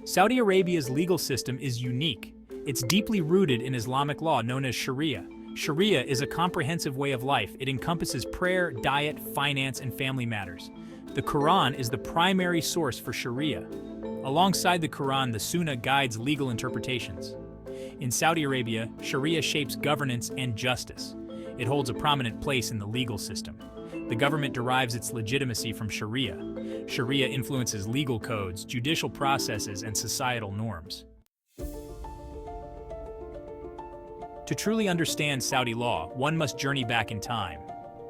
Saudi Arabia's legal system is unique. It's deeply rooted in Islamic law known as Sharia. Sharia is a comprehensive way of life. It encompasses prayer, diet, finance, and family matters. The Quran is the primary source for Sharia. Alongside the Quran, the Sunnah guides legal interpretations. In Saudi Arabia, Sharia shapes governance and justice. It holds a prominent place in the legal system. The government derives its legitimacy from Sharia. Sharia influences legal codes, judicial processes, and societal norms. To truly understand Saudi law, one must journey back in time.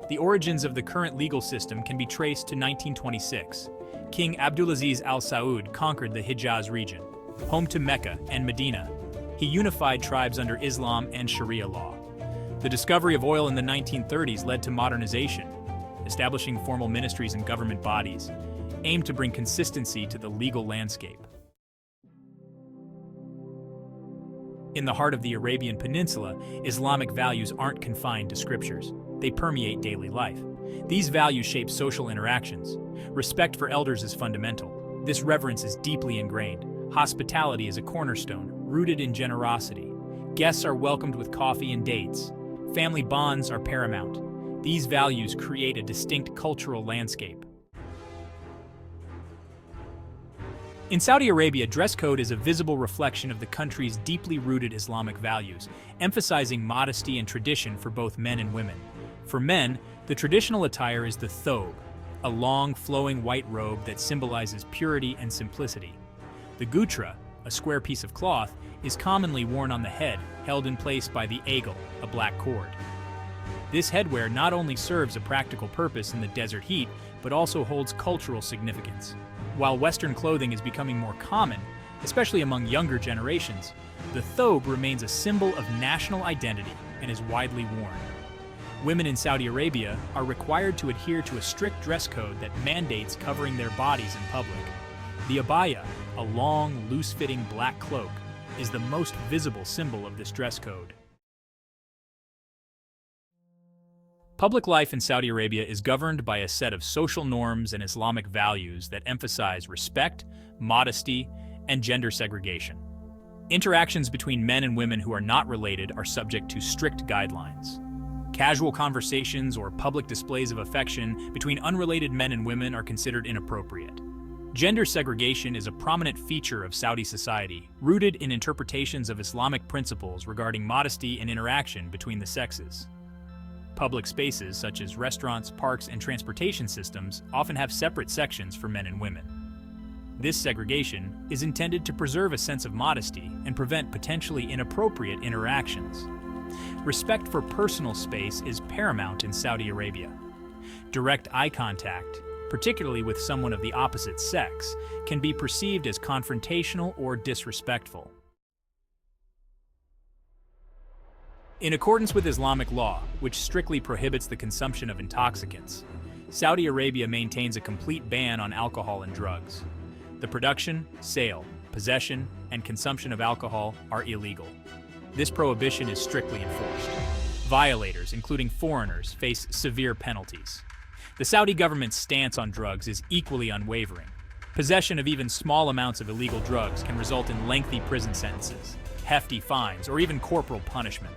The origins of the current legal system can be traced to 1926. King Abdulaziz Al Saud conquered the Hijaz region, home to Mecca and Medina. He unified tribes under Islam and Sharia law. The discovery of oil in the 1930s led to modernization, establishing formal ministries and government bodies, aimed to bring consistency to the legal landscape. In the heart of the Arabian Peninsula, Islamic values aren't confined to scriptures. They permeate daily life. These values shape social interactions. Respect for elders is fundamental. This reverence is deeply ingrained. Hospitality is a cornerstone, rooted in generosity. Guests are welcomed with coffee and dates. Family bonds are paramount. These values create a distinct cultural landscape. In Saudi Arabia, dress code is a visible reflection of the country's deeply rooted Islamic values, emphasizing modesty and tradition for both men and women. For men, the traditional attire is the thobe, a long, flowing white robe that symbolizes purity and simplicity. The gutra, a square piece of cloth, is commonly worn on the head, held in place by the agal, a black cord. This headwear not only serves a practical purpose in the desert heat, but also holds cultural significance. While Western clothing is becoming more common, especially among younger generations, the thobe remains a symbol of national identity and is widely worn. Women in Saudi Arabia are required to adhere to a strict dress code that mandates covering their bodies in public. The abaya, a long, loose-fitting black cloak, is the most visible symbol of this dress code. Public life in Saudi Arabia is governed by a set of social norms and Islamic values that emphasize respect, modesty, and gender segregation. Interactions between men and women who are not related are subject to strict guidelines. Casual conversations or public displays of affection between unrelated men and women are considered inappropriate. Gender segregation is a prominent feature of Saudi society, rooted in interpretations of Islamic principles regarding modesty and interaction between the sexes. Public spaces such as restaurants, parks, and transportation systems often have separate sections for men and women. This segregation is intended to preserve a sense of modesty and prevent potentially inappropriate interactions. Respect for personal space is paramount in Saudi Arabia. Direct eye contact, particularly with someone of the opposite sex, can be perceived as confrontational or disrespectful. In accordance with Islamic law, which strictly prohibits the consumption of intoxicants, Saudi Arabia maintains a complete ban on alcohol and drugs. The production, sale, possession, and consumption of alcohol are illegal. This prohibition is strictly enforced. Violators, including foreigners, face severe penalties. The Saudi government's stance on drugs is equally unwavering. Possession of even small amounts of illegal drugs can result in lengthy prison sentences, hefty fines, or even corporal punishment.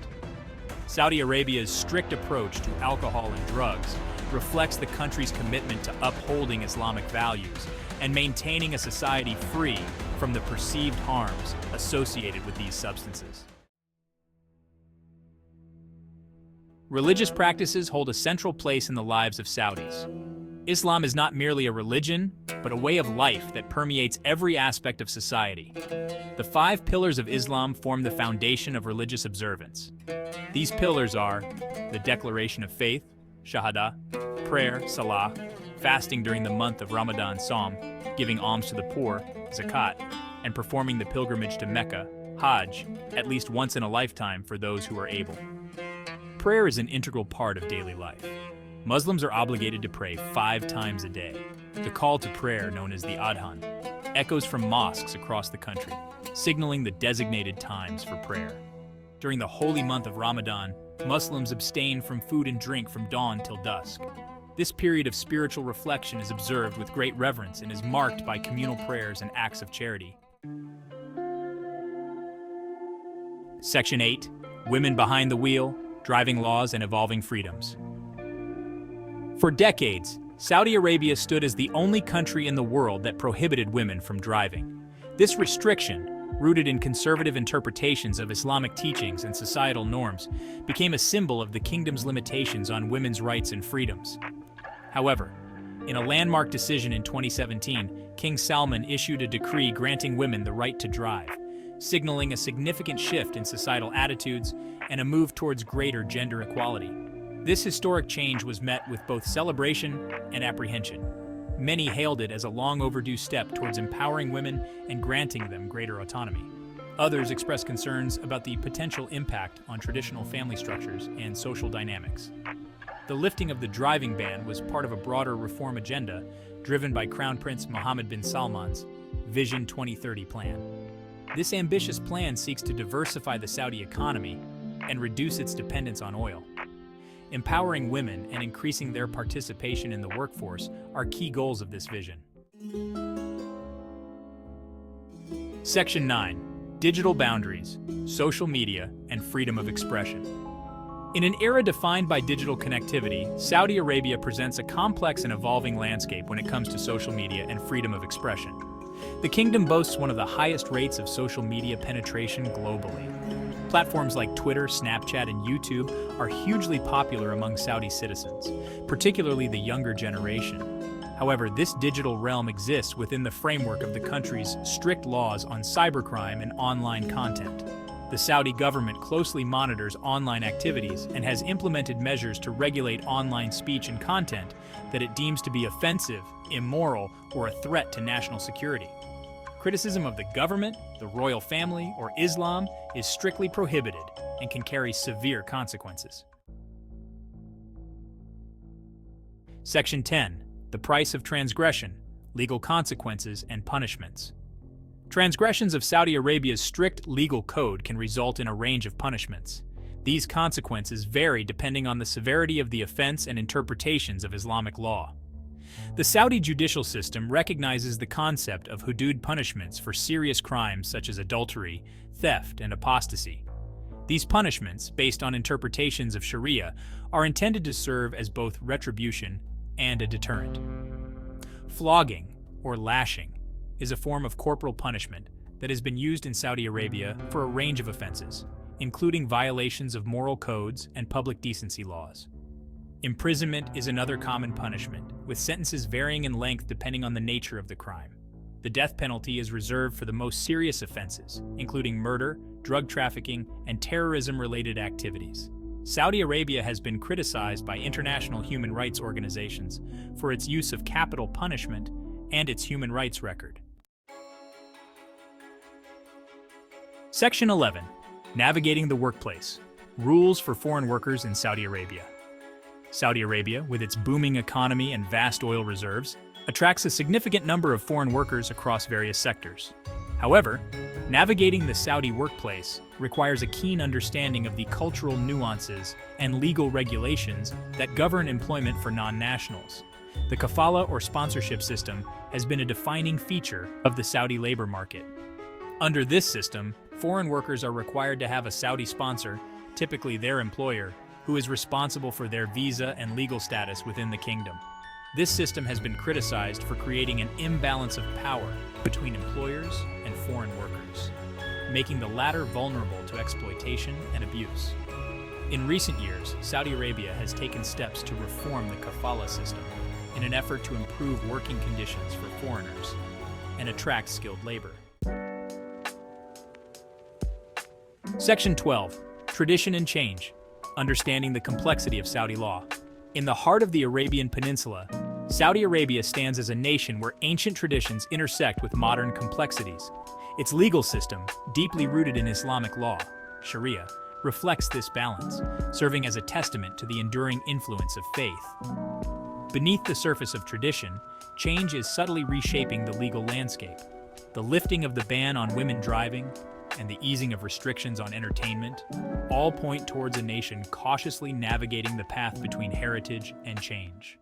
Saudi Arabia's strict approach to alcohol and drugs reflects the country's commitment to upholding Islamic values and maintaining a society free from the perceived harms associated with these substances. Religious practices hold a central place in the lives of Saudis. Islam is not merely a religion, but a way of life that permeates every aspect of society. The 5 pillars of Islam form the foundation of religious observance. These pillars are the declaration of faith, shahada, prayer, salah, fasting during the month of Ramadan, Psalm, giving alms to the poor, zakat, and performing the pilgrimage to Mecca, Hajj, at least once in a lifetime for those who are able. Prayer is an integral part of daily life. Muslims are obligated to pray 5 times a day. The call to prayer, known as the Adhan, echoes from mosques across the country, signaling the designated times for prayer. During the holy month of Ramadan, Muslims abstain from food and drink from dawn till dusk. This period of spiritual reflection is observed with great reverence and is marked by communal prayers and acts of charity. Section 8, Women Behind the Wheel, Driving Laws and Evolving Freedoms. For decades, Saudi Arabia stood as the only country in the world that prohibited women from driving. This restriction, rooted in conservative interpretations of Islamic teachings and societal norms, became a symbol of the kingdom's limitations on women's rights and freedoms. However, in a landmark decision in 2017, King Salman issued a decree granting women the right to drive, signaling a significant shift in societal attitudes and a move towards greater gender equality. This historic change was met with both celebration and apprehension. Many hailed it as a long overdue step towards empowering women and granting them greater autonomy. Others expressed concerns about the potential impact on traditional family structures and social dynamics. The lifting of the driving ban was part of a broader reform agenda driven by Crown Prince Mohammed bin Salman's Vision 2030 plan. This ambitious plan seeks to diversify the Saudi economy and reduce its dependence on oil. Empowering women and increasing their participation in the workforce are key goals of this vision. Section 9. Digital Boundaries, Social Media, and Freedom of Expression. In an era defined by digital connectivity, Saudi Arabia presents a complex and evolving landscape when it comes to social media and freedom of expression. The kingdom boasts one of the highest rates of social media penetration globally. Platforms like Twitter, Snapchat, and YouTube are hugely popular among Saudi citizens, particularly the younger generation. However, this digital realm exists within the framework of the country's strict laws on cybercrime and online content. The Saudi government closely monitors online activities and has implemented measures to regulate online speech and content that it deems to be offensive, immoral, or a threat to national security. Criticism of the government, the royal family, or Islam is strictly prohibited and can carry severe consequences. Section 10. The Price of Transgression, Legal Consequences and Punishments. Transgressions of Saudi Arabia's strict legal code can result in a range of punishments. These consequences vary depending on the severity of the offense and interpretations of Islamic law. The Saudi judicial system recognizes the concept of hudud punishments for serious crimes such as adultery, theft, and apostasy. These punishments, based on interpretations of Sharia, are intended to serve as both retribution and a deterrent. Flogging, or lashing, is a form of corporal punishment that has been used in Saudi Arabia for a range of offenses, including violations of moral codes and public decency laws. Imprisonment is another common punishment, with sentences varying in length depending on the nature of the crime. The death penalty is reserved for the most serious offenses, including murder, drug trafficking, and terrorism-related activities. Saudi Arabia has been criticized by international human rights organizations for its use of capital punishment and its human rights record. Section 11. Navigating the Workplace, Rules for Foreign Workers in Saudi Arabia. Saudi Arabia, with its booming economy and vast oil reserves, attracts a significant number of foreign workers across various sectors. However, navigating the Saudi workplace requires a keen understanding of the cultural nuances and legal regulations that govern employment for non-nationals. The kafala or sponsorship system has been a defining feature of the Saudi labor market. Under this system, foreign workers are required to have a Saudi sponsor, typically their employer, who is responsible for their visa and legal status within the kingdom. This system has been criticized for creating an imbalance of power between employers and foreign workers, making the latter vulnerable to exploitation and abuse. In recent years, Saudi Arabia has taken steps to reform the kafala system in an effort to improve working conditions for foreigners and attract skilled labor. Section 12. Tradition and Change, Understanding the Complexity of Saudi Law. In the heart of the Arabian Peninsula, Saudi Arabia stands as a nation where ancient traditions intersect with modern complexities. Its legal system, deeply rooted in Islamic law, Sharia, reflects this balance, serving as a testament to the enduring influence of faith. Beneath the surface of tradition, change is subtly reshaping the legal landscape. The lifting of the ban on women driving and the easing of restrictions on entertainment all point towards a nation cautiously navigating the path between heritage and change.